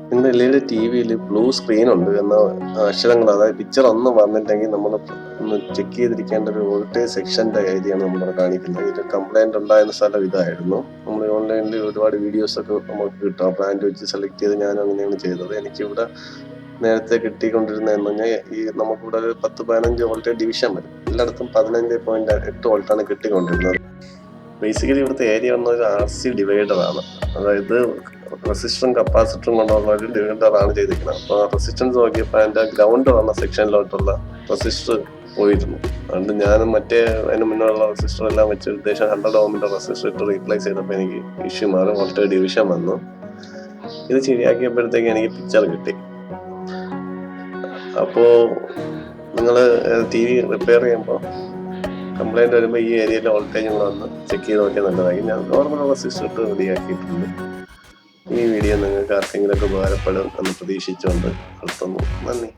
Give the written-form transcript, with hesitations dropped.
നിങ്ങളുടെ LED TV-യിൽ blue screen ഉണ്ട് എന്ന അക്ഷരങ്ങൾ, അതായത് പിക്ചർ ഒന്നും വന്നില്ലെങ്കിൽ നമ്മൾ ഒന്ന് ചെക്ക് ചെയ്തിരിക്കേണ്ട ഒരു വോൾട്ടേജ് സെക്ഷൻ്റെ ഏരിയയാണ് നമ്മളിവിടെ കാണിക്കുന്നത്. ഇതിൽ കംപ്ലൈൻറ്റ് ഉണ്ടായിരുന്ന സ്ഥലം ഇതായിരുന്നു. നമ്മൾ ഓൺലൈനിൽ ഒരുപാട് വീഡിയോസൊക്കെ നമുക്ക് കിട്ടും. ആ ബ്രാൻഡ് വെച്ച് സെലക്ട് ചെയ്ത് ഞാൻ അങ്ങനെയാണ് ചെയ്തത്. എനിക്കിവിടെ നേരത്തെ കിട്ടിക്കൊണ്ടിരുന്നതെന്ന് പറഞ്ഞാൽ നമുക്കിവിടെ ഒരു 10-15 വോൾട്ടേജ് ഡിവിഷൻ വരും. എല്ലായിടത്തും 15.8 വോൾട്ടാണ് കിട്ടിക്കൊണ്ടിരുന്നത്. ബേസിക്കലി ഇവിടുത്തെ ഏരിയ വന്നത് RC ഡിവൈഡറാണ്. അതായത് റെസിസ്റ്ററും കപ്പാസിറ്ററും കൊണ്ടുള്ള ഒരു ഡിവൈഡറാണ് ചെയ്തിരിക്കുന്നത്. അപ്പോൾ റെസിസ്റ്റൻസ് നോക്കിയപ്പോൾ അതിൻ്റെ ഗ്രൗണ്ട് വന്ന സെക്ഷനിലോട്ടുള്ള റെസിസ്റ്റർ പോയിരുന്നു. അതുകൊണ്ട് ഞാനും മറ്റേ അതിന് മുന്നുള്ള റെസിസ്റ്റർ എല്ലാം വെച്ച് ഉദ്ദേശം 100 ഓമിൻ്റെ റെസിസ്റ്റർ ഇട്ട് റീപ്ലേസ് ചെയ്തപ്പോൾ എനിക്ക് ഇഷ്യൂ മാറി വോൾട്ടേജ് ഡിവിഷൻ വന്നു. ഇത് ശരിയാക്കിയപ്പോഴത്തേക്ക് എനിക്ക് പിക്ചർ കിട്ടി. അപ്പോൾ നിങ്ങൾ TV റിപ്പയർ ചെയ്യുമ്പോൾ കംപ്ലൈൻറ്റ് വരുമ്പോൾ ഈ ഏരിയയിലെ വോൾട്ടേജ് കൂടെ ഒന്ന് ചെക്ക് ചെയ്ത് നോക്കിയാൽ നല്ലതായിരിക്കും. ഞാൻ നോർമൽ റെസിസ്റ്റർ ഇട്ട് റെഡിയാക്കിയിട്ടുണ്ട്. ഈ വീഡിയോ നിങ്ങൾക്ക് ആർക്കെങ്കിലുമൊക്കെ ഉപകാരപ്പെടും എന്ന് പ്രതീക്ഷിച്ചുകൊണ്ട് നിർത്തുന്നു. നന്ദി.